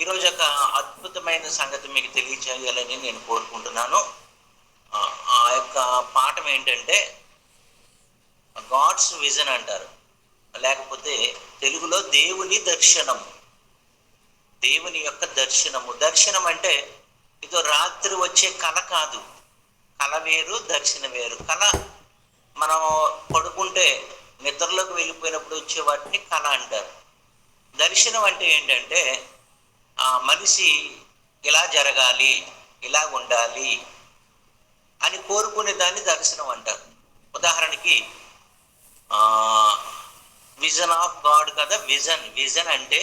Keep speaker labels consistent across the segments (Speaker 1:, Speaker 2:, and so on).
Speaker 1: ఈరోజు ఒక అద్భుతమైన సంగతి మీకు తెలియజేయాలని నేను కోరుకుంటున్నాను. ఆ యొక్క పాఠం ఏంటంటే గాడ్స్ విజన్ అంటారు, లేకపోతే తెలుగులో దేవుని దర్శనము. దేవుని యొక్క దర్శనము. దర్శనం అంటే ఇదో రాత్రి వచ్చే కళ కాదు. కళ వేరు, దర్శనం వేరు. కళ మనం పడుకుంటే నిద్రలోకి వెళ్ళిపోయినప్పుడు వచ్చే వాటిని కళ అంటారు. దర్శనం అంటే ఏంటంటే మనిషి ఇలా జరగాలి, ఇలా ఉండాలి అని కోరుకునే దాన్ని దర్శనం అంటారు. ఉదాహరణకి విజన్ ఆఫ్ గాడ్ కదా. విజన్ విజన్ అంటే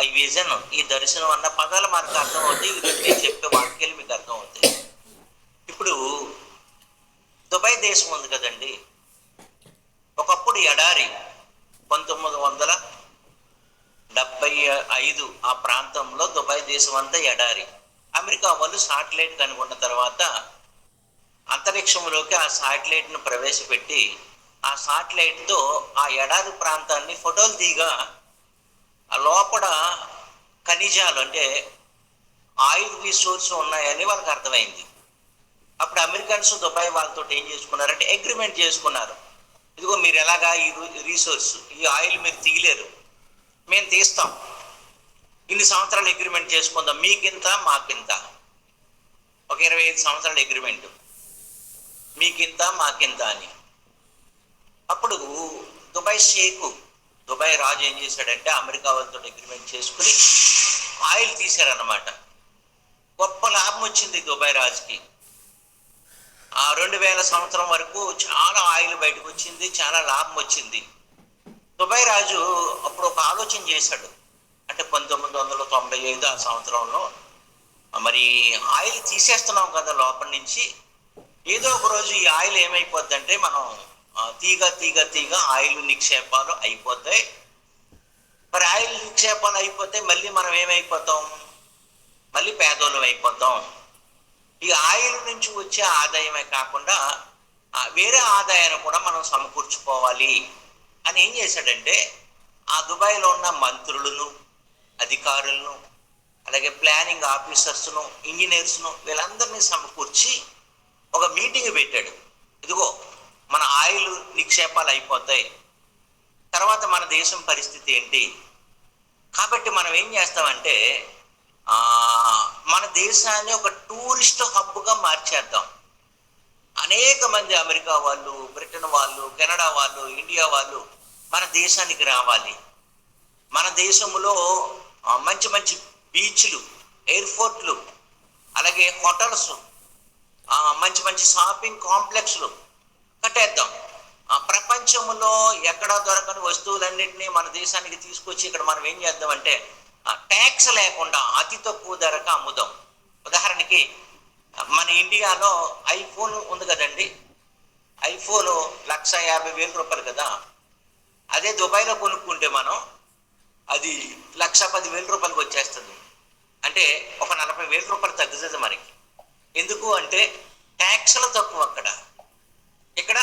Speaker 1: ఈ విజన్, ఈ దర్శనం అన్న పదాలు మనకు అర్థం అవుతాయి. ఈరోజు నేను చెప్పే వాక్యాలు మీకు అర్థం అవుతాయి. ఇప్పుడు దుబాయ్ దేశం ఉంది కదండి. ఒకప్పుడు ఎడారి. 1975 ఆ ప్రాంతంలో దుబాయ్ దేశం అంతా ఎడారి. అమెరికా వాళ్ళు శాటిలైట్ కనుగొన్న తర్వాత అంతరిక్షంలోకి ఆ శాటిలైట్ను ప్రవేశపెట్టి ఆ శాటిలైట్తో ఆ ఎడారి ప్రాంతాన్ని ఫోటోలు తీయగా ఆ లోపల ఖనిజాలు అంటే ఆయిల్ రిసోర్స్ ఉన్నాయని వాళ్ళకి అర్థమైంది. అప్పుడు అమెరికన్స్ దుబాయ్ వాళ్ళతో ఏం చేసుకున్నారంటే అగ్రిమెంట్ చేసుకున్నారు. ఇదిగో మీరు ఎలాగా ఈ రిసోర్స్, ఈ ఆయిల్ మీరు తీయలేరు, మేము తీస్తాం, ఇన్ని సంవత్సరాలు అగ్రిమెంట్ చేసుకుందాం, మీకింత మాకింత. ఒక 25 సంవత్సరాల అగ్రిమెంట్, మీకింత మాకింత అని. అప్పుడు దుబాయ్ రాజు ఏం చేశాడంటే అమెరికా వాళ్ళతో అగ్రిమెంట్ చేసుకుని ఆయిల్ తీశారన్నమాట. గొప్ప లాభం వచ్చింది దుబాయ్ రాజుకి. 2000 సంవత్సరం వరకు చాలా ఆయిల్ బయటకు వచ్చింది, చాలా లాభం వచ్చింది. దుబాయ్ రాజు అప్పుడు ఒక ఆలోచన చేశాడు. అంటే 1995 ఆ సంవత్సరంలో మరి ఆయిల్ తీసేస్తున్నాం కదా లోపల నుంచి, ఏదో ఒక రోజు ఈ ఆయిల్ ఏమైపోద్దంటే మనం తీగ ఆయిల్ నిక్షేపాలు అయిపోతాయి. మరి ఆయిల్ నిక్షేపాలు అయిపోతే మళ్ళీ మనం ఏమైపోతాం, మళ్ళీ పేదోళ్ళం అయిపోతాం. ఈ ఆయిల్ నుంచి వచ్చే ఆదాయమే కాకుండా వేరే ఆదాయాన్ని కూడా మనం సమకూర్చుకోవాలి అని ఏం చేశాడంటే ఆ దుబాయ్లో ఉన్న మంత్రులను, అధికారులను, అలాగే ప్లానింగ్ ఆఫీసర్స్ను, ఇంజనీర్స్ను వీళ్ళందరినీ సమకూర్చి ఒక మీటింగ్ పెట్టాడు. ఇదిగో మన ఆయిల్ నిక్షేపాలు అయిపోతాయి, తర్వాత మన దేశం పరిస్థితి ఏంటి. కాబట్టి మనం ఏం చేస్తామంటే మన దేశాన్ని ఒక టూరిస్ట్ హబ్గా మార్చేద్దాం. అనేక మంది అమెరికా వాళ్ళు, బ్రిటన్ వాళ్ళు, కెనడా వాళ్ళు, ఇండియా వాళ్ళు మన దేశానికి రావాలి. మన దేశంలో మంచి మంచి బీచ్లు, ఎయిర్పోర్ట్లు, అలాగే హోటల్స్, మంచి మంచి షాపింగ్ కాంప్లెక్స్లు కట్టేద్దాం. ప్రపంచంలో ఎక్కడా దొరకని వస్తువులన్నింటినీ మన దేశానికి తీసుకొచ్చి ఇక్కడ మనం ఏం చేద్దామంటే ట్యాక్స్ లేకుండా అతి తక్కువ ధరకు అమ్ముదాం. ఉదాహరణకి మన ఇండియాలో ఐఫోన్ ఉంది కదండి. ఐఫోన్ 1,50,000 కదా. అదే దుబాయ్లో కొనుక్కుంటే మనం అది 1,10,000 వచ్చేస్తుంది. అంటే ఒక 40,000 రూపాయలు తగ్గుతుంది మనకి. ఎందుకు అంటే ట్యాక్స్లు తక్కువ అక్కడ. ఇక్కడ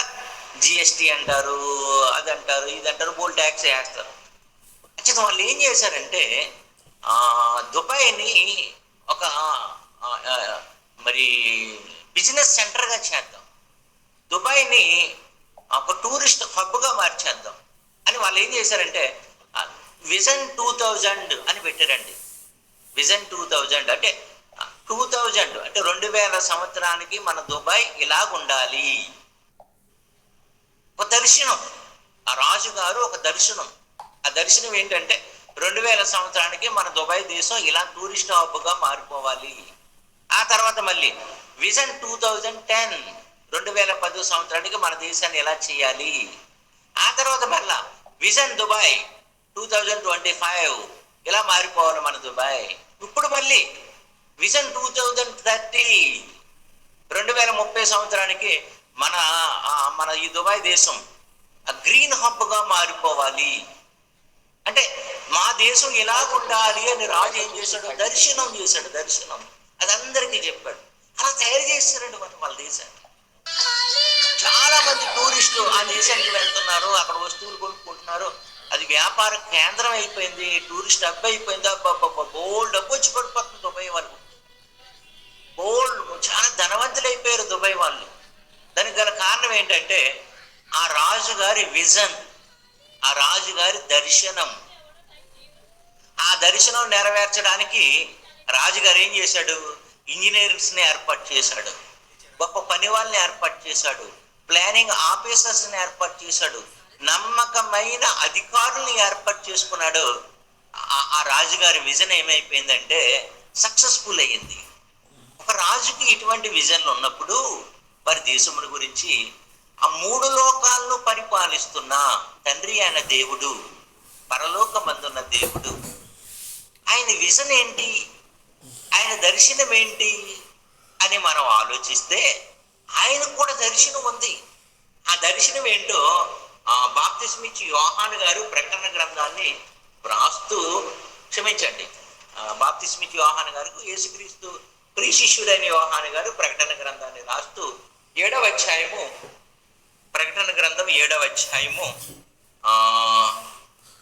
Speaker 1: జిఎస్టీ అంటారు, అది అంటారు, ఇది అంటారు, బోల్ ట్యాక్స్ వేస్తారు. ఖచ్చితంగా వాళ్ళు ఏం చేశారంటే దుబాయ్ని ఒక మరి బిజినెస్ సెంటర్గా చేద్దాం, దుబాయ్ని ఒక టూరిస్ట్ హబ్గా మార్చేద్దాం అని వాళ్ళు ఏం చేశారంటే విజన్ 2000 అని పెట్టారండి. విజన్ 2000 అంటే 2000 అంటే 2000 సంవత్సరానికి మన దుబాయ్ ఇలాగుండాలి. ఒక దర్శనం. ఆ రాజుగారు ఒక దర్శనం. ఆ దర్శనం ఏంటంటే 2000 సంవత్సరానికి మన దుబాయ్ దేశం ఇలా టూరిస్ట్ హబ్గా మారిపోవాలి. ఆ తర్వాత మళ్ళీ విజన్ 2010 2010 సంవత్సరానికి మన దేశాన్ని ఎలా చేయాలి. ఆ తర్వాత మళ్ళా విజన్ దుబాయ్ 2025 ఇలా మారిపోవాలి మన దుబాయ్. ఇప్పుడు మళ్ళీ విజన్ 2030 2030 సంవత్సరానికి మన ఈ దుబాయ్ దేశం గ్రీన్ హబ్గా మారిపోవాలి. అంటే మా దేశం ఇలా ఉండాలి అని రాజు ఏం చేశాడు, దర్శనం చేశాడు. దర్శనం అది అందరికీ చెప్పాడు. అలా తయారు చేస్తారండి వాళ్ళ దేశాన్ని. చాలా మంది టూరిస్టులు ఆ దేశానికి వెళ్తున్నారు, అక్కడ వస్తువులు కొనుక్కుంటున్నారు. అది వ్యాపార కేంద్రం అయిపోయింది, టూరిస్ట్ హబ్ అయిపోయింది. అబ్బాబ్బా బోల్డ్ డబ్బు వచ్చి పడిపోతుంది దుబాయ్ వాళ్ళు. బోల్డ్ చాలా ధనవంతులు అయిపోయారు దుబాయ్ వాళ్ళు. దానికి గల కారణం ఏంటంటే ఆ రాజుగారి విజన్, ఆ రాజుగారి దర్శనం. ఆ దర్శనం నెరవేర్చడానికి రాజుగారు ఏం చేశాడు? ఇంజనీర్స్ని ఏర్పాటు చేశాడు, గొప్ప పని వాళ్ళని ఏర్పాటు చేశాడు, ప్లానింగ్ ఆఫీసర్స్ని ఏర్పాటు చేశాడు, నమ్మకమైన అధికారుల్ని ఏర్పాటు చేసుకున్నాడు. ఆ రాజుగారి విజన్ ఏమైపోయిందంటే సక్సెస్ఫుల్ అయ్యింది. ఒక రాజుకి ఇటువంటి విజన్లు ఉన్నప్పుడు వారి దేశముల గురించి ఆ మూడు లోకాలను పరిపాలిస్తున్న తండ్రి అయిన దేవుడు, పరలోకమందున్న దేవుడు, ఆయన విజన్ ఏంటి, ఆయన దర్శనం ఏంటి అని మనం ఆలోచిస్తే ఆయనకు కూడా దర్శనం ఉంది. ఆ దర్శనం ఏంటో బాప్తిస్మిచ్చి యోహాను గారు ప్రకటన గ్రంథాన్ని వ్రాస్తూ, క్షమించండి, బాప్తిస్మిచ్చి యోహాను గారు యేసుక్రీస్తు ప్రియ శిష్యుడైన యోహాను గారు ప్రకటన గ్రంథాన్ని రాస్తూ 7వ అధ్యాయము, ప్రకటన గ్రంథం 7వ అధ్యాయము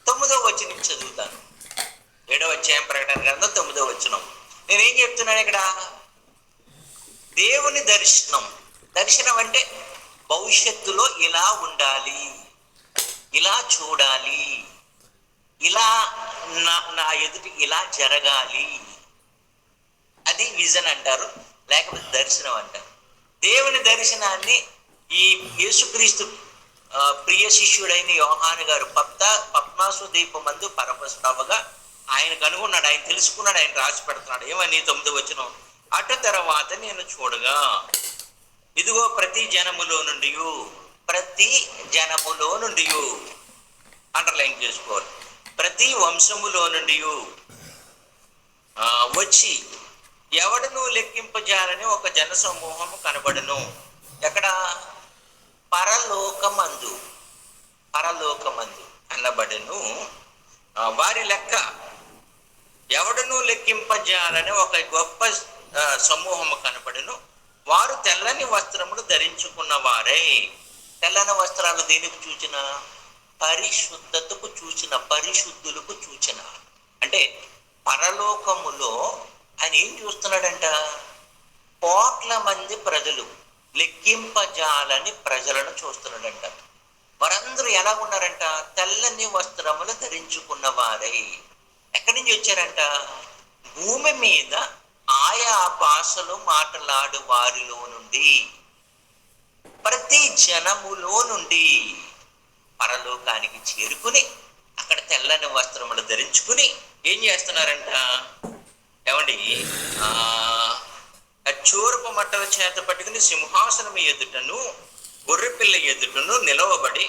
Speaker 1: 9వ వచనం చదువుతాను. 7వ అధ్యాయం ప్రకటన గ్రంథం 9వ వచనం. నేనేం చెప్తున్నాను ఇక్కడ? దేవుని దర్శనం. దర్శనం అంటే భవిష్యత్తులో ఇలా ఉండాలి, ఇలా చూడాలి, ఇలా నా ఎదుటి ఇలా జరగాలి, అది విజన్ అంటారు, లేకపోతే దర్శనం అంటారు. దేవుని దర్శనాన్ని ఈ యేసుక్రీస్తు ప్రియ శిష్యుడైన యోహాను గారు పద్మాసు దీపమందు పరపస్తావగా ఆయన కనుగొన్నాడు, ఆయన తెలుసుకున్నాడు, ఆయన రాసి పెడుతున్నాడు. ఏమని 9వ వచనం, అటు తర్వాత నేను చూడగా ఇదిగో ప్రతి జనములో నుండి అండర్లైన్ చేసుకోవాలి, ప్రతి వంశములో నుండి వచ్చి ఎవడను లెక్కింపజాలని ఒక జన సమూహము కనబడును. ఎక్కడ? పరలోకమందు కనబడును. వారి లెక్క ఎవడను లెక్కింపజాలని ఒక గొప్ప సమూహము కనబడును. వారు తెల్లని వస్త్రములు ధరించుకున్న వారై. తెల్లని వస్త్రాలు దేనికి సూచన? పరిశుద్ధతకు సూచన, పరిశుద్ధులకు సూచన. అంటే పరలోకములో ఆయన ఏం చూస్తున్నాడంట? కోట్ల మంది ప్రజలు, లెక్కింపజాలని ప్రజలను చూస్తున్నాడంట. వారందరూ ఎలా ఉన్నారంట? తెల్లని వస్త్రములు ధరించుకున్న వారై. ఎక్కడి నుంచి వచ్చారంట? భూమి మీద ఆయా భాషలు మాట్లాడు వారిలో నుండి, ప్రతి జనములో నుండి పరలోకానికి చేరుకుని అక్కడ తెల్లని వస్త్రములు ధరించుకుని ఏం చేస్తున్నారంట? ఏమండి, చోరపు మట్టల చేత పట్టుకుని సింహాసనం ఎదుటను గొర్రెపిల్ల ఎదుటను నిలవబడి,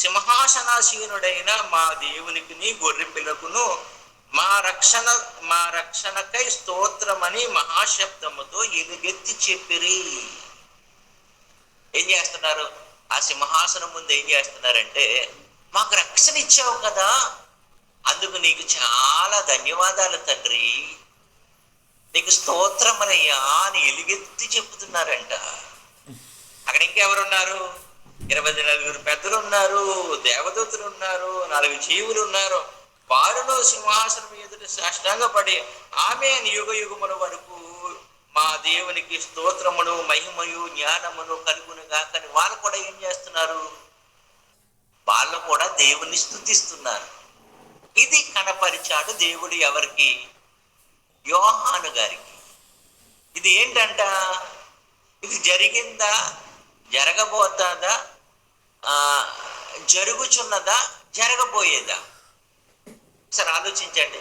Speaker 1: సింహాసనాసీనుడైన మా దేవునికి గొర్రెపిల్లకును మా రక్షణకై స్తోత్రమని మహాశబ్దముతో ఎలుగెత్తి చెప్పిరి. ఏం చేస్తున్నారు? ఆ సింహాసనం ముందు ఏం చేస్తున్నారంటే, మాకు రక్షణ ఇచ్చావు కదా, అందుకు నీకు చాలా ధన్యవాదాలు తండ్రి, నీకు స్తోత్రమనయ్యా అని ఎలుగెత్తి చెప్తున్నారంట. అక్కడ ఇంకెవరున్నారు? 24 పెద్దలు ఉన్నారు, దేవదూతలు ఉన్నారు, 4 జీవులు ఉన్నారు. వారిలో సింహాసనం ఎదుట సాష్టాంగపడి ఆమె యుగ యుగముల వరకు మా దేవునికి స్తోత్రమును మహిమయు జ్ఞానమును కలుగునుగా. కానీ వాళ్ళు కూడా ఏం చేస్తున్నారు? వాళ్ళు కూడా దేవుని స్తుతిస్తున్నారు. ఇది కనపరిచాడు దేవుడు ఎవరికి? యోహాను గారికి. ఇది ఏంటంట? ఇది జరిగిందా, జరగబోతుందా, జరుగుచున్నదా, జరగబోయేదా? సరే ఆలోచించండి.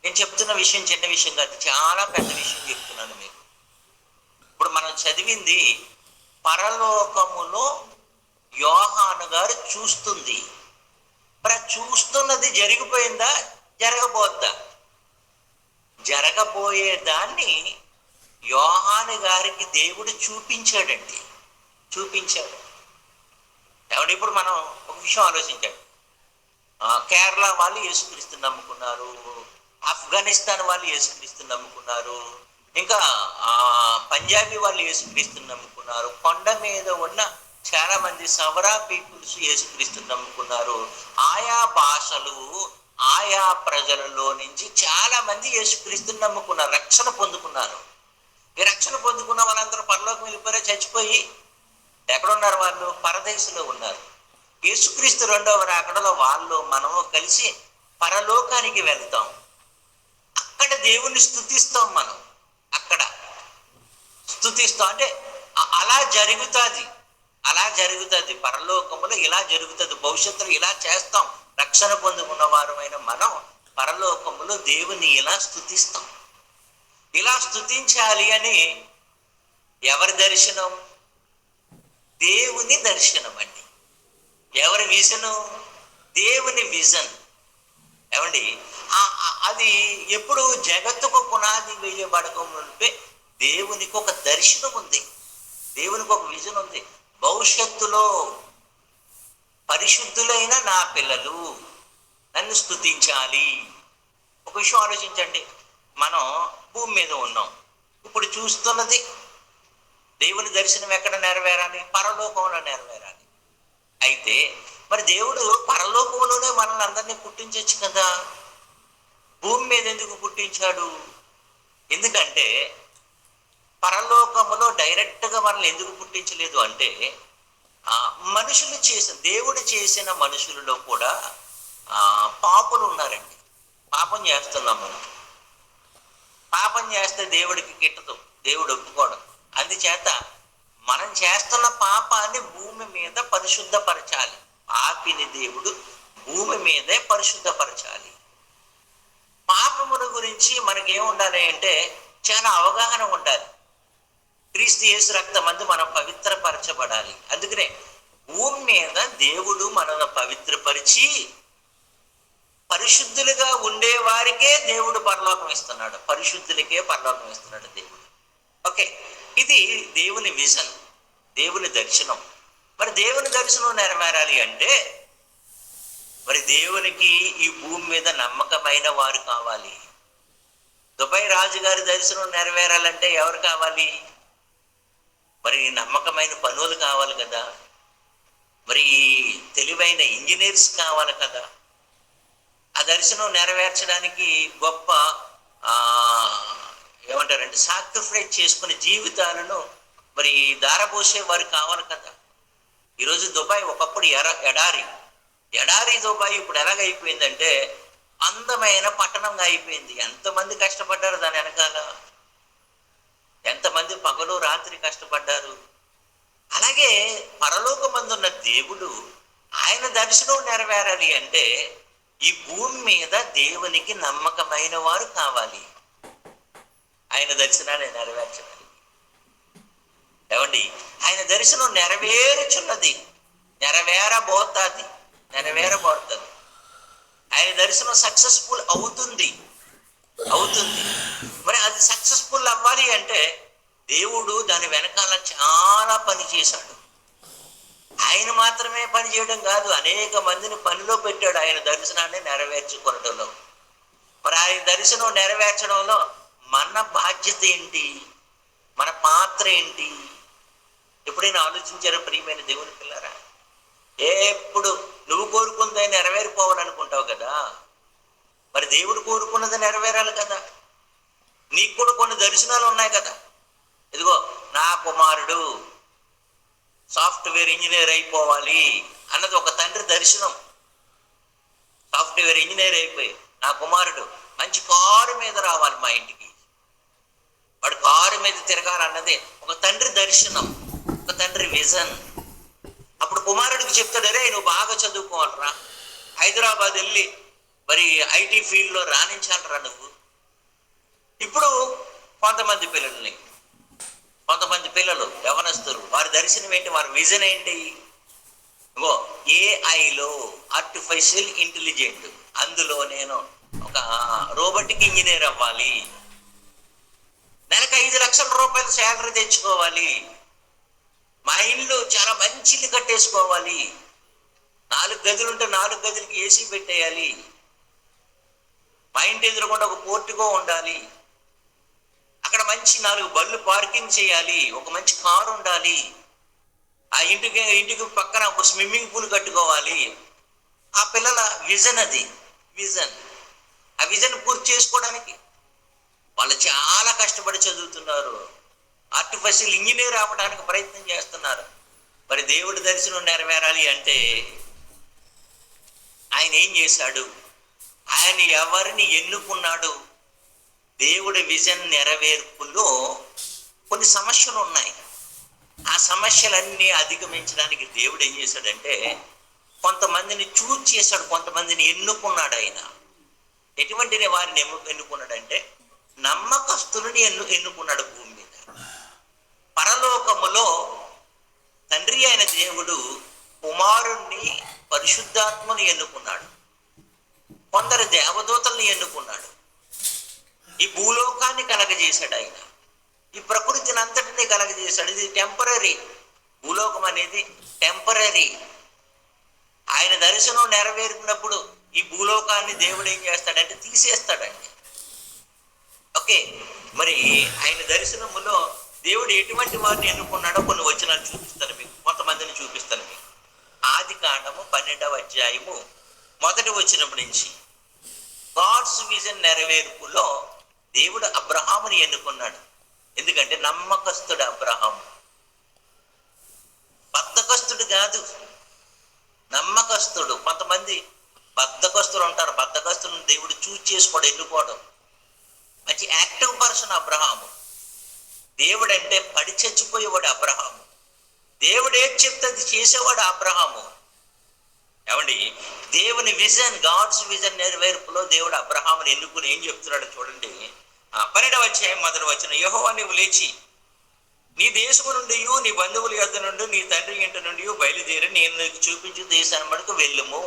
Speaker 1: నేను చెప్తున్న విషయం చిన్న విషయం కాదు, చాలా పెద్ద విషయం చెప్తున్నాను మీకు. ఇప్పుడు మనం చదివింది పరలోకములో యోహాను గారు చూస్తుంది. చూస్తున్నది జరిగిపోయిందా, జరగబోద్దా? జరగబోయేదాన్ని యోహాను గారికి దేవుడు చూపించాడండి, చూపించాడు. ఏమంటే ఇప్పుడు మనం ఒక విషయం ఆలోచించాడు. కేరళ వాళ్ళు యేసుక్రీస్తుని నమ్ముకున్నారు, ఆఫ్ఘనిస్తాన్ వాళ్ళు యేసుక్రీస్తుని నమ్ముకున్నారు, ఇంకా పంజాబీ వాళ్ళు యేసుక్రీస్తుని నమ్ముకున్నారు. కొండ మీద ఉన్న చాలా మంది సవరా పీపుల్స్ యేసుక్రీస్తు నమ్ముకున్నారు. ఆయా భాషలు, ఆయా ప్రజలలో నుంచి చాలా మంది యేసుక్రీస్తుని నమ్ముకున్నారు, రక్షణ పొందుకున్నారు. ఈ రక్షణ పొందుకున్న వాళ్ళందరూ పరలోకం వెళ్ళిపోయారు, చచ్చిపోయి ఎక్కడున్నారు? వాళ్ళు పరదేశంలో ఉన్నారు. యేసుక్రీస్తు రెండవ రాకడలో వాళ్ళు మనము కలిసి పరలోకానికి వెళ్తాం. అక్కడ దేవుణ్ణి స్తుతిస్తాం. మనం అక్కడ స్తుతిస్తాం. అంటే అలా జరుగుతుంది, అలా జరుగుతుంది. పరలోకములో ఇలా జరుగుతుంది, భవిష్యత్తులో ఇలా చేస్తాం. రక్షణ పొందుకున్న వారమైన మనం పరలోకములో దేవుని ఇలా స్తుతిస్తాం. ఇలా స్తుతించాలి అని ఎవరి దర్శనం? దేవుని దర్శనం అండి. ఎవరి విజను? దేవుని విజన్. ఏమండి, అది ఎప్పుడు జగత్తుకు పునాది వేయబడక మునిపే దేవునికి ఒక దర్శనం ఉంది, దేవునికి ఒక విజన్ ఉంది. భవిష్యత్తులో పరిశుద్ధులైన నా పిల్లలు నన్ను స్తుతించాలి. ఒక విషయం ఆలోచించండి, మనం భూమి మీద ఉన్నాం, ఇప్పుడు చూస్తున్నది దేవుని దర్శనం ఎక్కడ నెరవేరాలి? పరలోకంలో నెరవేరాలి. అయితే మరి దేవుడు పరలోకంలోనే మనల్ని అందరినీ పుట్టించవచ్చు కదా, భూమి మీద ఎందుకు పుట్టించాడు? ఎందుకంటే పరలోకములో డైరెక్ట్గా మనల్ని ఎందుకు పుట్టించలేదు అంటే, మనుషులు చేసిన, దేవుడు చేసిన మనుషులలో కూడా పాపులు ఉన్నారండి. పాపం చేస్తున్నాం మనం. పాపం చేస్తే దేవుడికి గిట్టదు, దేవుడు ఒప్పుకోవడం. అందుచేత మనం చేస్తున్న పాపాన్ని భూమి మీద పరిశుద్ధపరచాలి. పాపిని దేవుడు భూమి మీదే పరిశుద్ధపరచాలి. పాపముల గురించి మనకేముండాలి అంటే చాలా అవగాహన ఉండాలి. క్రీస్తు యేసు రక్తమందు మనం పవిత్రపరచబడాలి. అందుకనే భూమి మీద దేవుడు మనల్ని పవిత్రపరిచి పరిశుద్ధులుగా ఉండే వారికే దేవుడు పరలోకం ఇస్తున్నాడు, పరిశుద్ధులకే పరలోకం ఇస్తున్నాడు దేవుడు. ఓకే, ఇది దేవుని విజన్, దేవుని దర్శనం. మరి దేవుని దర్శనం నెరవేరాలి అంటే మరి దేవునికి ఈ భూమి మీద నమ్మకమైన వారు కావాలి. దుబాయ్ రాజుగారి దర్శనం నెరవేరాలంటే ఎవరు కావాలి? మరి నమ్మకమైన పనులు కావాలి కదా, మరి తెలివైన ఇంజనీర్స్ కావాలి కదా. ఆ దర్శనం నెరవేర్చడానికి గొప్ప ఏమంటారంటే సాక్రిఫైస్ చేసుకునే జీవితాలను మరి దారపోసే వారు కావాలి కదా. ఈరోజు దుబాయ్ ఒకప్పుడు ఎడారి దుబాయ్ ఇప్పుడు ఎలాగైపోయిందంటే అందమైన పట్టణంగా అయిపోయింది. ఎంతమంది కష్టపడ్డారు దాని వెనకాల, ఎంతమంది పగలు రాత్రి కష్టపడ్డారు. అలాగే పరలోకమందున్న దేవుడు ఆయన దర్శనం నెరవేరాలి అంటే ఈ భూమి మీద దేవునికి నమ్మకమైన వారు కావాలి. ఆయన దర్శనాన్ని నెరవేర్చడానికి ఏమండి, ఆయన దర్శనం నెరవేరుచున్నది, నెరవేరబోతుంది. ఆయన దర్శనం సక్సెస్ఫుల్ అవుతుంది. మరి అది సక్సెస్ఫుల్ అవ్వాలి అంటే దేవుడు దాని వెనకాల చాలా పని చేశాడు. ఆయన మాత్రమే పని చేయడం కాదు, అనేక మందిని పనిలో పెట్టాడు ఆయన దర్శనాన్ని నెరవేర్చుకోవడంలో. మరి ఆయన దర్శనం నెరవేర్చడంలో మన బాధ్యత ఏంటి, మన పాత్ర ఏంటి? ఎప్పుడైనా ఆలోచించారా ప్రియమైన దేవుని పిల్లరా? ఎప్పుడు నువ్వు కోరుకుంది నెరవేరిపోవాలనుకుంటావు కదా, మరి దేవుడు కోరుకున్నది నెరవేరాలి కదా. నీకు కూడా కొన్ని దర్శనాలు ఉన్నాయి కదా. ఇదిగో నా కుమారుడు సాఫ్ట్వేర్ ఇంజనీర్ అయిపోవాలి అన్నది ఒక తండ్రి దర్శనం. సాఫ్ట్వేర్ ఇంజనీర్ అయిపోయి నా కుమారుడు మంచి కారు మీద రావాలి మా ఇంటికి, వాడు కారు మీద తిరగాలన్నది ఒక తండ్రి దర్శనం, ఒక తండ్రి విజన్. అప్పుడు కుమారుడికి చెప్తాడు, రే నువ్వు బాగా చదువుకోవాలరా, హైదరాబాద్ వెళ్ళి మరి ఐటీ ఫీల్డ్లో రాణించాలరా నువ్వు. ఇప్పుడు కొంతమంది పిల్లలు యవనస్తులు, వారి దర్శనం ఏంటి, వారి విజన్ ఏంటి? ఏఐలో ఆర్టిఫిషియల్ ఇంటెలిజెంట్, అందులో నేను ఒక రోబోటిక్ ఇంజనీర్ అవ్వాలి, నెలకు 5 లక్షల రూపాయలు శాలరీ తెచ్చుకోవాలి, మా ఇల్లు చాలా మంచి ఇల్లు కట్టేసుకోవాలి, 4 గదులుంటే 4 గదులకి ఏసీ పెట్టేయాలి, మా ఇంటి ఎదురుకుండా ఒక పోర్టుగో ఉండాలి, అక్కడ మంచి 4 బళ్ళు పార్కింగ్ చేయాలి, ఒక మంచి కారు ఉండాలి. ఆ ఇంటికి పక్కన ఒక స్విమ్మింగ్ పూల్ కట్టుకోవాలి. ఆ పిల్లల విజన్ అది. విజన్. ఆ విజన్ పూర్తి చేసుకోవడానికి వాళ్ళు చాలా కష్టపడి చదువుతున్నారు. ఆర్టిఫిషియల్ ఇంజనీర్ అవ్వడానికి ప్రయత్నం చేస్తున్నారు. మరి దేవుడి దర్శనం నెరవేరాలి అంటే ఆయన ఏం చేశాడు? ఆయన ఎవరిని ఎన్నుకున్నాడు? దేవుడి విజన్ నెరవేర్పులో కొన్ని సమస్యలు ఉన్నాయి. ఆ సమస్యలన్నీ అధిగమించడానికి దేవుడు ఏం చేశాడంటే కొంతమందిని చూజ్ చేశాడు, కొంతమందిని ఎన్నుకున్నాడు ఆయన. ఎటువంటి వారిని ఎన్నుకున్నాడంటే నమ్మకస్తులని ఎన్నుకున్నాడు భూమి మీద. పరలోకములో తండ్రి అయిన దేవుడు కుమారుణ్ణి, పరిశుద్ధాత్మని ఎన్నుకున్నాడు. కొందరు దేవదూతల్ని ఎన్నుకున్నాడు. ఈ భూలోకాన్ని కలగజేశాడు ఆయన. ఈ ప్రకృతిని అంతటినీ కలగజేశాడు. ఇది టెంపరీ. భూలోకం అనేది టెంపరీ. ఆయన దర్శనం నెరవేరినప్పుడు ఈ భూలోకాన్ని దేవుడు ఏం చేస్తాడంటే తీసేస్తాడండి. ఓకే, మరి ఆయన దర్శనములో దేవుడు ఎటువంటి వారిని ఎన్నుకున్నాడో కొన్ని వచనాలు చూపిస్తాను మీకు, కొంతమందిని చూపిస్తాను మీకు. ఆదికాండము 12వ అధ్యాయము 1వ వచనం నుంచి. గాడ్స్ విజన్ నెరవేర్పులో దేవుడు అబ్రహాముని ఎన్నుకున్నాడు. ఎందుకంటే నమ్మకస్తుడు అబ్రహాము, బద్ధకస్తుడు కాదు, నమ్మకస్తుడు. కొంతమంది బద్ధకస్తులు ఉంటారు. బద్ధకస్తులను దేవుడు చూజ్ చేసుకోవడం, ఎన్నుకోవడం. మంచి యాక్టివ్ పర్సన్ అబ్రహాము. దేవుడు అంటే పడి చచ్చిపోయేవాడు అబ్రహాము. దేవుడు ఏం చెప్తే అది చేసేవాడు అబ్రహాము. ఏమండి, దేవుని విజన్, గాడ్స్ విజన్ నెరవేర్పులో దేవుడు అబ్రహాముని ఎన్నుకుని ఏం చెప్తున్నాడు చూడండి. 12వ అధ్యాయం 1వ వచనం. యెహోవా నీవు లేచి నీ దేశము నుండి, నీ బంధువుల యొద్ద నుండి, నీ తండ్రి ఇంటి నుండి బయలుదేరి నేను నీకు చూపించు దేశాన్ని మటుకు వెళ్ళుము.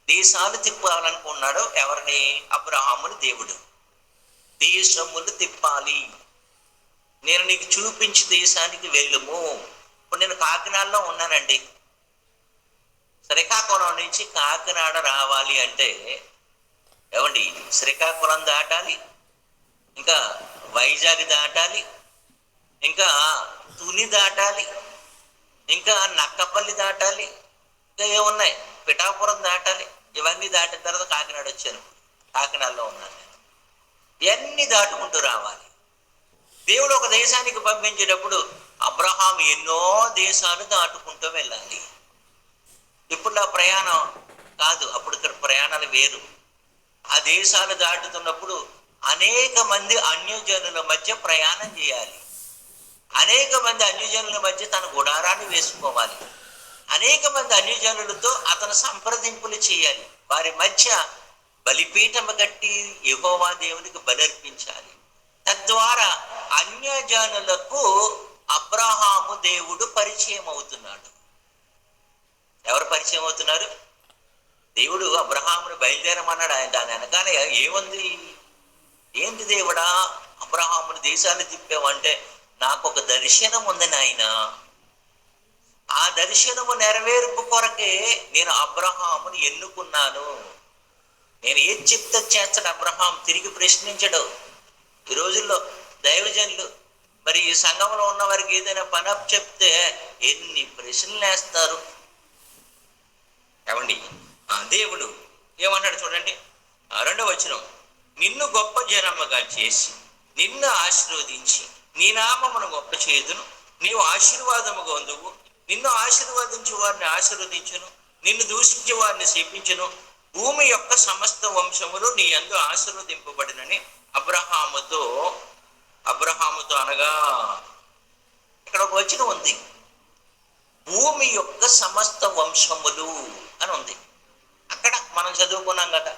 Speaker 1: దేశాలు తిప్పాలనుకున్నాడు ఎవరిని? అబ్రహాముని దేవుడు. దేశములు తిప్పాలి, నేను నీకు చూపించి దేశానికి వెళ్ళుము. ఇప్పుడు నేను కాకినాడలో ఉన్నానండి. శ్రీకాకుళం నుంచి కాకినాడ రావాలి అంటే ఏమండి, శ్రీకాకుళం దాటాలి, ఇంకా వైజాగ్ దాటాలి, ఇంకా తుని దాటాలి, ఇంకా నక్కపల్లి దాటాలి, ఇంకా ఏమున్నాయి, పిఠాపురం దాటాలి. ఇవన్నీ దాటిన తర్వాత కాకినాడ వచ్చాను. కాకినాడలో ఉన్నాను. ఇవన్నీ దాటుకుంటూ రావాలి. దేవుడు ఒక దేశానికి పంపించేటప్పుడు అబ్రహాం ఎన్నో దేశాలు దాటుకుంటూ వెళ్ళాలి. ఇప్పుడు నా ప్రయాణం కాదు, అప్పుడు ఇక్కడ ప్రయాణాలు వేరు. ఆ దేశాలు దాటుతున్నప్పుడు అనేక మంది అన్యజనుల మధ్య ప్రయాణం చేయాలి. అనేక మంది అన్యజనుల మధ్య తన గుడారాన్ని వేసుకోవాలి. అనేక మంది అన్యజనులతో అతను సంప్రదింపులు చేయాలి. వారి మధ్య బలిపీఠము కట్టి యెహోవా దేవునికి బలర్పించాలి. తద్వారా అన్యజనులకు అబ్రహాము దేవుడు పరిచయం అవుతున్నాడు. ఎవరు పరిచయం అవుతున్నారు? దేవుడు అబ్రహాముని బయలుదేరమన్నాడు. ఆయన దాని వెనకాల ఏముంది? ఏంటి దేవుడా అబ్రహాముని దేశాన్ని తిప్పావంటే, నాకు ఒక దర్శనం ఉంది నాయన. ఆ దర్శనము నెరవేర్పు కొరకే నేను అబ్రహాముని ఎన్నుకున్నాను. నేను ఏం చెప్తే చేస్తాడు అబ్రహాం, తిరిగి ప్రశ్నించడు. ఈ రోజుల్లో దైవజనులు మరి ఈ సంఘంలో ఉన్న వారికి ఏదైనా పని అప్ చెప్తే ఎన్ని ప్రశ్నలు వేస్తారు. ఏమండి, దేవుడు ఏమన్నాడు చూడండి. 2వ వచనం. నిన్ను గొప్ప జనముగా చేసి నిన్ను ఆశీర్వదించి నీ నామమును గొప్ప చేయుదును. నీవు ఆశీర్వాదముగా ఉందువు. నిన్ను ఆశీర్వదించు వారిని ఆశీర్వదించును, నిన్ను దూషించే వారిని శపించును. భూమి యొక్క సమస్త వంశములు నీ యందు ఆశీర్వదింపబడినని అబ్రహాముతో అనగా ఇక్కడ ఒక వచనం ఉంది. భూమి యొక్క సమస్త వంశములు అని ఉంది. అక్కడ మనం చదువుకున్నాం కదా,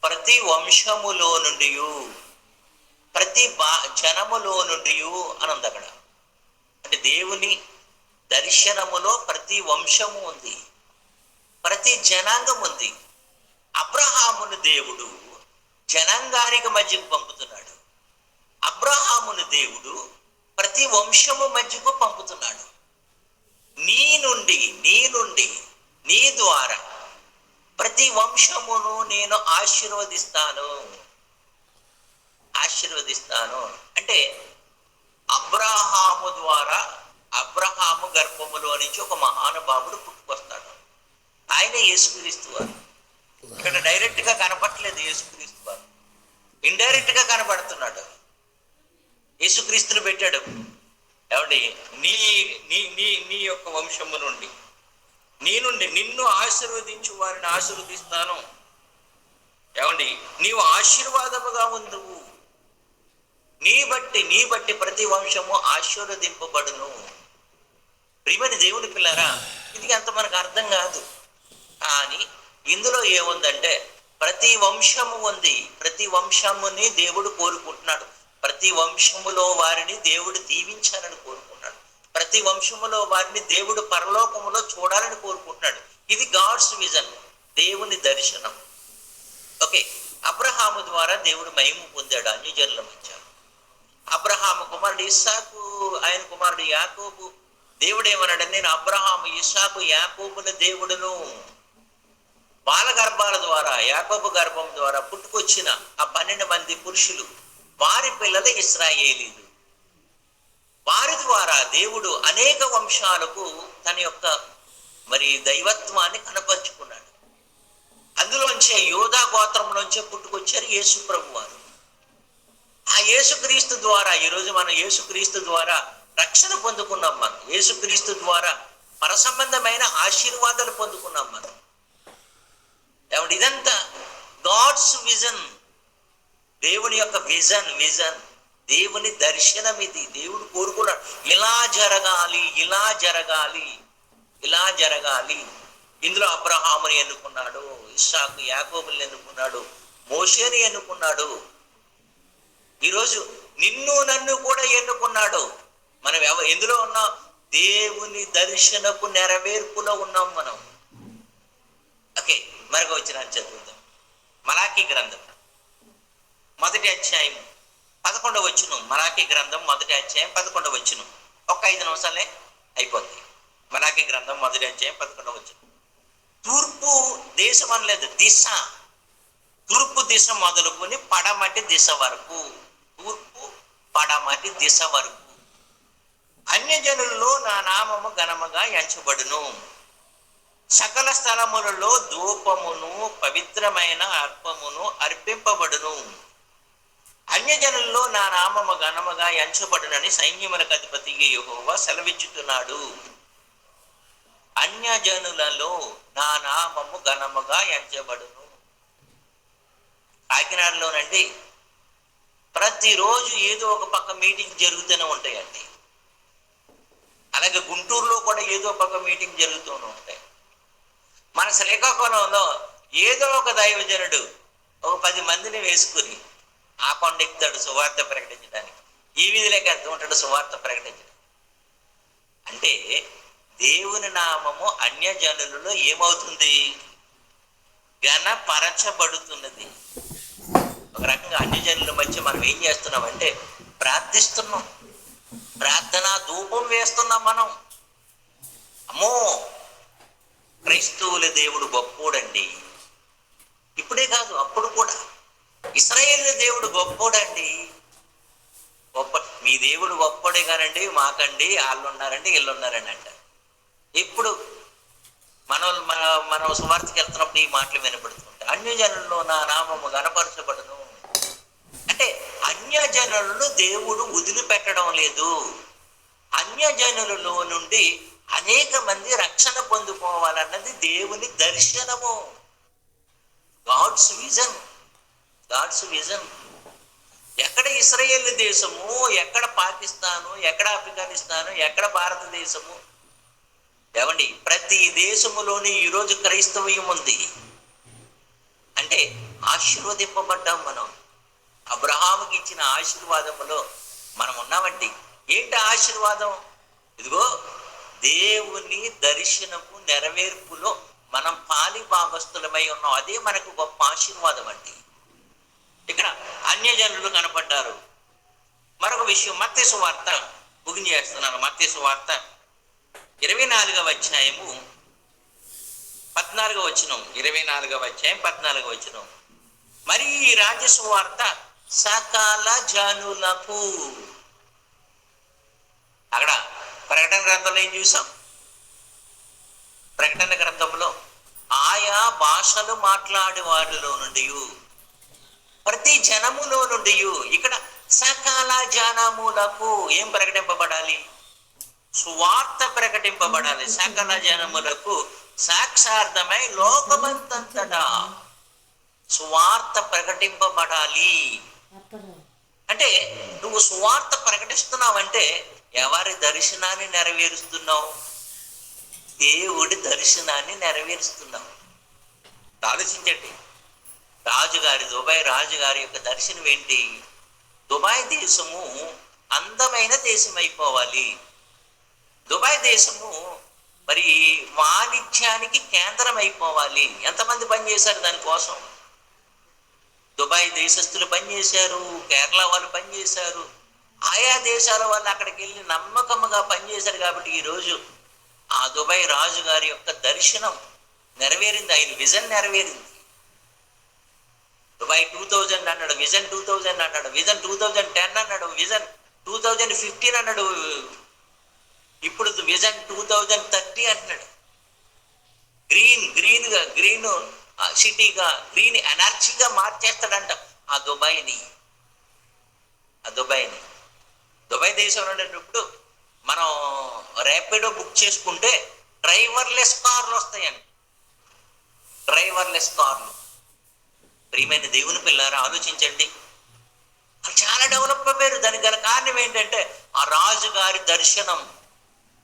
Speaker 1: ప్రతి వంశములో నుండి, ప్రతి జనములో నుండి అని ఉంది అక్కడ. అంటే దేవుని దర్శనములో ప్రతి వంశము ఉంది, ప్రతి జనాంగం ఉంది. అబ్రహామును దేవుడు జనాంగానికి మధ్యకు పంపుతున్నాడు. అబ్రహామును దేవుడు ప్రతి వంశము మధ్యకు పంపుతున్నాడు. నీ నుండి నీ ద్వారా ప్రతి వంశమును నేను ఆశీర్వదిస్తాను అంటే అబ్రహాము ద్వారా అబ్రహాము గర్భములో నుంచి ఒక మహానుభావుడు పుట్టుకొస్తాడు. ఆయన యేసుక్రీస్తు వారు. ఇక్కడ డైరెక్ట్ గా కనపడలేదు యేసుక్రీస్తు వారు, ఇండైరెక్ట్ గా కనపడుతున్నాడు. యేసుక్రీస్తుని పెట్టాడు. ఏమండి, నీ నీ నీ నీ యొక్క వంశము నుండి నిన్ను ఆశీర్వదించు వారిని ఆశీర్వదిస్తాను. ఏమండి, నీవు ఆశీర్వాదముగా ఉందువు, నీ బట్టి ప్రతి వంశము ఆశీర్వదింపబడును. ప్రియమైన దేవుని పిల్లారా, ఇది అంత మనకు అర్థం కాదు. కానీ ఇందులో ఏముందంటే ప్రతి వంశము ఉంది, ప్రతి వంశముని దేవుడు కోరుకుంటున్నాడు. ప్రతి వంశములో వారిని దేవుడు దీవించాలని కోరుకుంటున్నాడు. ప్రతి వంశములో వారిని దేవుడు పరలోకములో చూడాలని కోరుకుంటున్నాడు. ఇది గాడ్స్ విజన్, దేవుని దర్శనం. ఓకే, అబ్రహాము ద్వారా దేవుడు మహిమ పొందాడు అన్యజనుల మధ్య. అబ్రహాము కుమారుడు ఇస్సాకు, ఆయన కుమారుడు యాకోబు. దేవుడు ఏమన్నాడు? నేను అబ్రహాము, ఇస్సాకు, యాకోబుల దేవుడును. బాల గర్భాల ద్వారా, యాకోబు గర్భం ద్వారా పుట్టుకొచ్చిన ఆ 12 మంది పురుషులు, వారి పిల్లలు ఇశ్రాయేలీలు. వారి ద్వారా దేవుడు అనేక వంశాలకు తన యొక్క దైవత్వాన్ని కనపరుచుకున్నాడు. అందులోంచే యోధా గోత్రంలోంచే పుట్టుకొచ్చారు యేసు ప్రభు వారు. ఆ యేసుక్రీస్తు ద్వారా ఈరోజు మనం యేసుక్రీస్తు ద్వారా రక్షణ పొందుకున్నాం. మనం యేసుక్రీస్తు ద్వారా పరసంబంధమైన ఆశీర్వాదాలు పొందుకున్నాం మనం. ఏమంటే ఇదంతా గాడ్స్ విజన్, దేవుని యొక్క విజన్, దేవుని దర్శనం. ఇది దేవుడు కోరుకున్నాడు, ఇలా జరగాలి, ఇలా జరగాలి, ఇలా జరగాలి. ఇందులో అబ్రహాముని ఎన్నుకున్నాడు, ఇస్సాకు యాకోబుని ఎన్నుకున్నాడు, మోషేని ఎన్నుకున్నాడు. ఈరోజు నిన్ను నన్ను కూడా ఎన్నుకున్నాడు. మనం ఎందులో ఉన్నాం? దేవుని దర్శనపు నెరవేర్పులో ఉన్నాం మనం. ఓకే, మరొక వచనాన్ని చదువుతాం. మలాకీ గ్రంథం 1వ అధ్యాయం 11వ వచనం. మలాకీ గ్రంథం 1వ అధ్యాయం 11వ వచనం. ఒక 5 నిమిషాలే అయిపోతుంది. మలాకీ గ్రంథం 1వ అధ్యాయం 11వ వచనం. తూర్పు దేశం అనలేదు, దిశ. తూర్పు దిశ మొదలుకొని పడమటి దిశ వరకు, తూర్పు పడమటి దిశ వరకు అన్యజనులలో నా నామము ఘనముగా ఎంచబడును. సకల స్థలములలో ధూపమును పవిత్రమైన అర్పమును అర్పింపబడును. అన్యజనుల్లో నా నామము ఘనముగా ఎంచబడునని సైన్యములకు అధిపతి యెహోవా సెలవిచ్చుతున్నాడు. అన్యజనులలో నా నామము ఘనముగా ఎంచబడును. కాకినాడలోనండి ప్రతిరోజు ఏదో ఒక పక్క మీటింగ్ జరుగుతూనే ఉంటాయండి. అలాగే గుంటూరులో కూడా ఏదో పక్క మీటింగ్ జరుగుతూనే ఉంటాయి. మన శ్రీకాకుళంలో ఏదో ఒక దైవజనుడు ఒక 10 మందిని వేసుకుని ఆ కొండ ఎక్కుతాడు సువార్త ప్రకటించడానికి, ఈ వీధిలోకి వెళ్తూ ఉంటాడు సువార్త ప్రకటించడానికి. అంటే దేవుని నామము అన్యజనులలో ఏమవుతుంది? ఘనపరచబడుతున్నది. ఒక రకంగా అన్యజనుల మధ్య మనం ఏం చేస్తున్నామంటే ప్రార్థిస్తున్నాం, ప్రార్థనా ధూపం వేస్తున్నాం మనం. అమ్మో, క్రైస్తవుల దేవుడు గొప్పోడండి. ఇప్పుడే కాదు, అప్పుడు కూడా ఇశ్రాయేలు దేవుడు గొప్పోడండి. మీ దేవుడు గొప్పోడే కానండి, మాకండి వాళ్ళు ఉన్నారండి, వీళ్ళు ఉన్నారండి అంటారు. ఇప్పుడు మనం సువార్తకి వెళ్తున్నప్పుడు ఈ మాటలు వినపడుతుంటాయి. అన్యజనుల్లో నా నామము ఘనపరచబడును. అంటే అన్యజనులను దేవుడు వదిలిపెట్టడం లేదు. అన్యజనులలో నుండి అనేక మంది రక్షణ పొందుకోవాలన్నది దేవుని దర్శనము. God's vision, God's vision. ఎక్కడ ఇశ్రాయేల్ దేశము, ఎక్కడ పాకిస్తాను, ఎక్కడ ఆఫ్ఘనిస్తాను, ఎక్కడ భారతదేశము, ఏమండి ప్రతి దేశములోని ఈరోజు క్రైస్తవ్యం ఉంది. అంటే ఆశీర్వదింపబడ్డాం మనం. అబ్రహాముకి ఇచ్చిన ఆశీర్వాదములో మనం ఉన్నామండి. ఏంటి ఆశీర్వాదం? ఇదిగో దేవుని దర్శనపు నెరవేర్పులో మనం పాలి భాగస్థులమై ఉన్నాం. అదే మనకు గొప్ప ఆశీర్వాదం అండి. ఇక్కడ అన్యజనులు కనపడ్డారు. మరొక విషయం, మత్తయి సువార్త ముగింపు చేస్తున్నాను. మత్తయి సువార్త 24వ అధ్యాయము 14వ వచనం. 24వ అధ్యాయం 14వ వచనం. మరి ఈ రాజ్య సువార్త సకల జనులకు. అక్కడ ప్రకటన గ్రంథంలో ఏం చూసాం? ప్రకటన గ్రంథంలో ఆయా భాషలు మాట్లాడే వారిలో నుండి, ప్రతి జనములో నుండి, ఇక్కడ సకల జనములకు ఏం ప్రకటింపబడాలి? సువార్త ప్రకటింపబడాలి. సకల జనములకు సాక్షార్థమై లోకమంతటా సువార్త ప్రకటింపబడాలి. అంటే నువ్వు సువార్త ప్రకటిస్తున్నావంటే ఎవరి దర్శనాన్ని నెరవేరుస్తున్నావు? దేవుడి దర్శనాన్ని నెరవేరుస్తున్నావు. ఆలోచించండి. రాజుగారి, దుబాయ్ రాజుగారి యొక్క దర్శనం ఏంటి? దుబాయ్ దేశము అందమైన దేశం అయిపోవాలి. దుబాయ్ దేశము మరి వాణిజ్యానికి కేంద్రం అయిపోవాలి. ఎంతమంది పనిచేశారు దానికోసం? దుబాయ్ దేశస్తులు పనిచేశారు, కేరళ వాళ్ళు పనిచేశారు, ఆయా దేశాల వాళ్ళు అక్కడికి వెళ్ళి నమ్మకముగా పనిచేశారు. కాబట్టి ఈరోజు ఆ దుబాయ్ రాజు గారి యొక్క దర్శనం నెరవేరింది, ఆయన విజన్ నెరవేరింది. దుబాయ్ 2000 అన్నాడు, విజన్ 2000 అన్నాడు, విజన్ 2010 అన్నాడు, విజన్ 2015 అన్నాడు, ఇప్పుడు విజన్ 2030 అంటున్నాడు. గ్రీన్ సిటీగా, గ్రీన్ ఎనర్జీగా మార్చేస్తాడంట ఆ దుబాయ్ని. దుబాయ్ దేశం ఇప్పుడు మనం ర్యాపిడో బుక్ చేసుకుంటే డ్రైవర్లెస్ కార్లు వస్తాయండి. డ్రైవర్లెస్ కార్లు. ప్రియమైన దేవుని పిల్లారా, ఆలోచించండి. చాలా డెవలప్ అయ్యారు. దానికి గల కారణం ఏంటంటే ఆ రాజుగారి దర్శనం.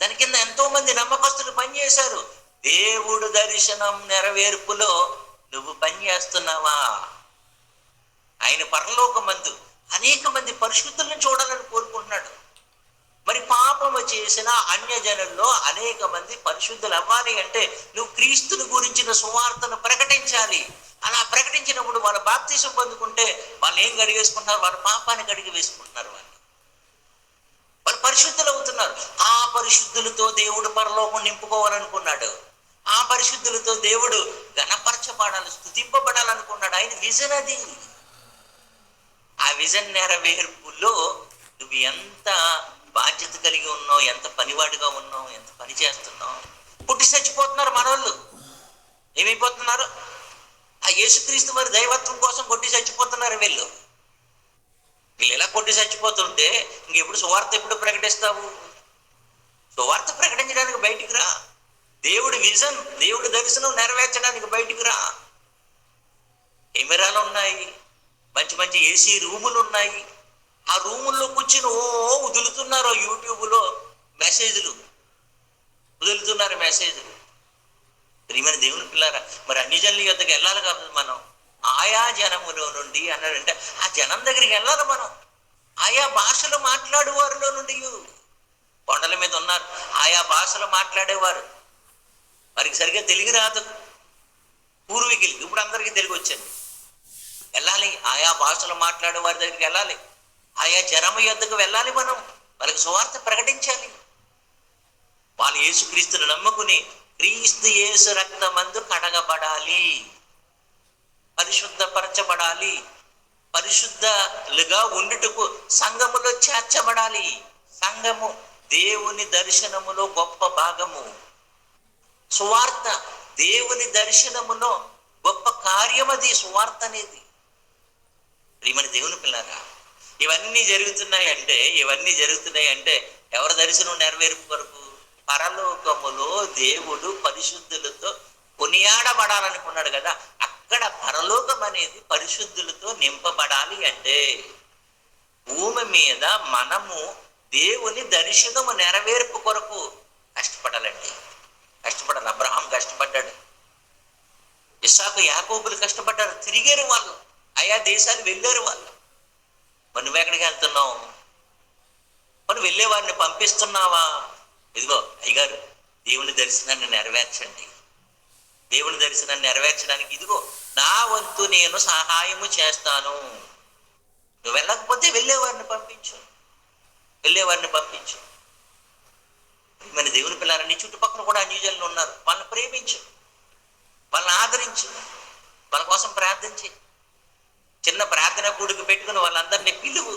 Speaker 1: దాని కింద ఎంతో మంది నమ్మకస్తులు పనిచేశారు. దేవుడు దర్శనం నెరవేర్పులో నువ్వు పనిచేస్తున్నావా? ఆయన పరలోకమందు అనేక మంది పరిశుద్ధులను చూడాలని కోరుకుంటున్నాడు. మరి పాపము చేసిన అన్యజనుల్లో అనేక మంది పరిశుద్ధులు అవ్వాలి అంటే నువ్వు క్రీస్తుని గురించిన సువార్తను ప్రకటించాలి. అలా ప్రకటించినప్పుడు వాళ్ళ బాప్తిసం పొందుకుంటే వాళ్ళు ఏం గడిగేసుకుంటున్నారు? వాళ్ళ పాపాన్ని గడిగి వేసుకుంటున్నారు. వాళ్ళు పరిశుద్ధులు అవుతున్నారు. ఆ పరిశుద్ధులతో దేవుడు పరలోకం నింపుకోవాలనుకున్నాడు. ఆ పరిశుద్ధులతో దేవుడు ఘనపరచబడాలి, స్తుతింపబడాలనుకున్నాడు. ఆయన విజన్ అది. ఆ విజన్ నెరవేర్పులో నువ్వు ఎంత బాధ్యత కలిగి ఉన్నావు, ఎంత పనివాడిగా ఉన్నావు, ఎంత పని చేస్తున్నావు. పుట్టి చచ్చిపోతున్నారు మనోళ్ళు. ఏమైపోతున్నారు? ఆ యేసుక్రీస్తు వారి దైవత్వం కోసం కొట్టి చచ్చిపోతున్నారు వీళ్ళు ఇలా కొట్టి చచ్చిపోతుంటే ఇంకెప్పుడు సువార్త ఎప్పుడు ప్రకటిస్తావు? సువార్త ప్రకటించడానికి బయటికి రా. దేవుడి విజన్, దేవుడి దర్శనం నెరవేర్చడానికి బయటికి రా. కెమెరాలు ఉన్నాయి, మంచి మంచి ఏసీ రూములు ఉన్నాయి. ఆ రూముల్లో కూర్చుని వదులుతున్నారు యూట్యూబ్లో మెసేజ్లు, మెసేజ్లు. ప్రియమైన దేవుని పిల్లారా, మరి అన్ని జనుల యొద్దకు వెళ్ళాలి కదా మనం. ఆయా జనములో నుండి అన్నాడంటే ఆ జనం దగ్గరికి వెళ్ళాలి మనం. ఆయా భాషలు మాట్లాడేవారిలో నుండి. కొండల మీద ఉన్నారు ఆయా భాషలు మాట్లాడేవారు, వారికి సరిగ్గా తెలుగు రాదు. పూర్వీకులకి ఇప్పుడు అందరికీ తెలుగు వచ్చింది. వెళ్ళాలి, ఆయా భాషలు మాట్లాడే వారి దగ్గరికి వెళ్ళాలి, ఆయా జనము యొద్దకు వెళ్ళాలి మనం. వాళ్ళకి సువార్త ప్రకటించాలి. వాళ్ళు యేసుక్రీస్తుని నమ్ముకుని క్రీస్తు యేసు రక్తమందు కడగబడాలి, పరిశుద్ధపరచబడాలి, పరిశుద్ధలుగా ఉండుటకు సంఘములో చేర్చబడాలి. సంఘము దేవుని దర్శనములో గొప్ప భాగము. సువార్త దేవుని దర్శనములో గొప్ప కార్యమది సువార్త అనేది. ప్రియమైన దేవుని పిల్లారా, ఇవన్నీ జరుగుతున్నాయంటే ఎవరి దర్శనం నెరవేర్పు కొరకు? పరలోకములో దేవుడు పరిశుద్ధులతో కొనియాడబడాలనుకున్నాడు కదా. అక్కడ పరలోకం అనేది పరిశుద్ధులతో నింపబడాలి అంటే భూమి మీద మనము దేవుని దర్శనము నెరవేర్పు కొరకు కష్టపడాలండి. అబ్రహాం కష్టపడ్డాడు, ఇస్సాకు యాకోబులు కష్టపడ్డారు, తిరిగారు వాళ్ళు, ఆయా దేశాలు వెళ్ళారు వాళ్ళు. మరి నువ్వెక్కడికి వెళ్తున్నావు? మనం వెళ్ళే వారిని పంపిస్తున్నావా? ఇదిగో అయ్యగారు దేవుని దర్శనాన్ని నెరవేర్చండి, దేవుని దర్శనాన్ని నెరవేర్చడానికి ఇదిగో నా వంతు నేను సహాయము చేస్తాను. నువ్వు వెళ్ళకపోతే వెళ్ళేవారిని పంపించు. మన దేవుని పిల్లలు నీ చుట్టుపక్కల కూడా అన్యజనులు ఉన్నారు, వాళ్ళని ప్రేమించు, వాళ్ళని ఆదరించు, వాళ్ళ కోసం ప్రార్థించి చిన్న ప్రార్థన కూడికి పెట్టుకుని వాళ్ళందరినీ పిలువు,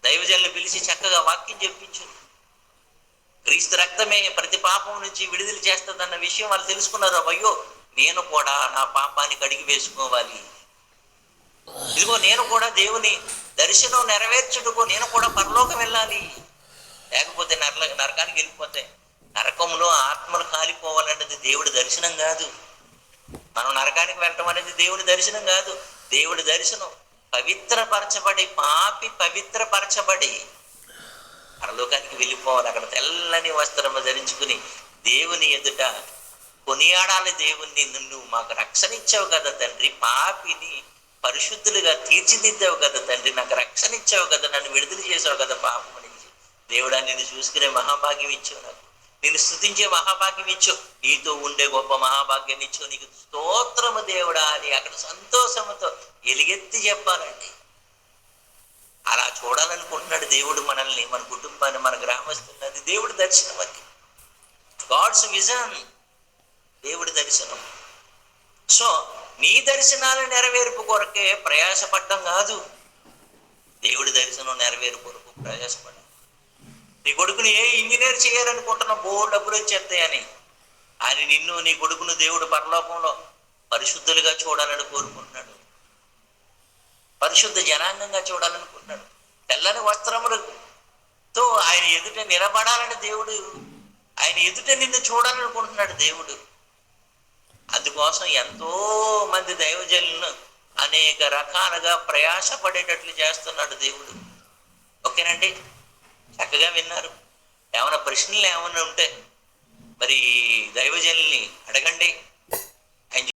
Speaker 1: దైవజనులు పిలిచి చక్కగా వాక్యం చెప్పించు. క్రీస్తు రక్తమే ప్రతి పాపం నుంచి విడుదల చేస్తుందన్న విషయం వాళ్ళు తెలుసుకున్నారు. అయ్యో, నేను కూడా నా పాపాన్ని కడిగి వేసుకోవాలి, ఇదిగో నేను కూడా దేవుని దర్శనం నెరవేర్చుటకు నేను కూడా పరలోకం వెళ్ళాలి, లేకపోతే నరకానికి వెళ్ళిపోతే నరకంలో ఆత్మలు కాలిపోవాలన్నది దేవుడి దర్శనం కాదు. మనం నరకానికి వెళ్ళటం అనేది దేవుడి దర్శనం కాదు. దేవుడి దర్శనం పవిత్రపరచబడి, పాపి పవిత్రపరచబడి పరలోకానికి వెళ్ళిపోవాలి. అక్కడ తెల్లని వస్త్రము ధరించుకుని దేవుని ఎదుట కొనియాడాలి దేవుణ్ణి. నువ్వు మాకు రక్షణ ఇచ్చావు కదా తండ్రి, పాపిని పరిశుద్ధులుగా తీర్చిదిద్దావు కదా తండ్రి, నాకు రక్షణ ఇచ్చావు కదా, నన్ను విడుదల చేసావు కదా పాపం నుంచి. దేవుడా, నిన్ను చూసుకునే మహాభాగ్యం ఇచ్చావు, నాకు నిన్ను స్తుతించే మహాభాగ్యం ఇచ్చావు, నీతో ఉండే గొప్ప మహాభాగ్యాన్ని ఇచ్చావు, నీకు స్తోత్రము దేవుడా అని అక్కడ సంతోషంతో ఎలుగెత్తి చెప్పాలండి. అలా చూడాలనుకుంటున్నాడు దేవుడు మనల్ని, మన కుటుంబాన్ని, మన గ్రామస్తుల్ని. అది దేవుడి దర్శనం, అది గాడ్స్ విజన్, దేవుడి దర్శనం. సో నీ దర్శనాలు నెరవేర్పు కొరకే ప్రయాసపడ్డం కాదు, దేవుడి దర్శనం నెరవేరు కొరకు ప్రయాసపడ్డం. నీ కొడుకుని ఏ ఇంజనీర్ చేయాలనుకుంటున్నా, బోర్డు డబ్బులు వచ్చేస్తాయని. ఆయన నిన్ను, నీ కొడుకును దేవుడు పరలోకంలో పరిశుద్ధులుగా చూడాలని కోరుకుంటున్నాడు, పరిశుద్ధ జనాంగంగా చూడాలనుకుంటున్నాడు. తెల్లని వస్త్రములతో ఆయన ఎదుట నిలబడాలని దేవుడు, ఆయన ఎదుట నిన్ను చూడాలనుకుంటున్నాడు దేవుడు. అందుకోసం ఎంతో మంది దైవజనులను అనేక రకాలుగా ప్రయాసపడేటట్లు చేస్తున్నాడు దేవుడు. ఓకేనండి, చక్కగా విన్నారు. ఏమైనా ప్రశ్నలు ఏమైనా ఉంటే మరి దైవజనుల్ని అడగండి.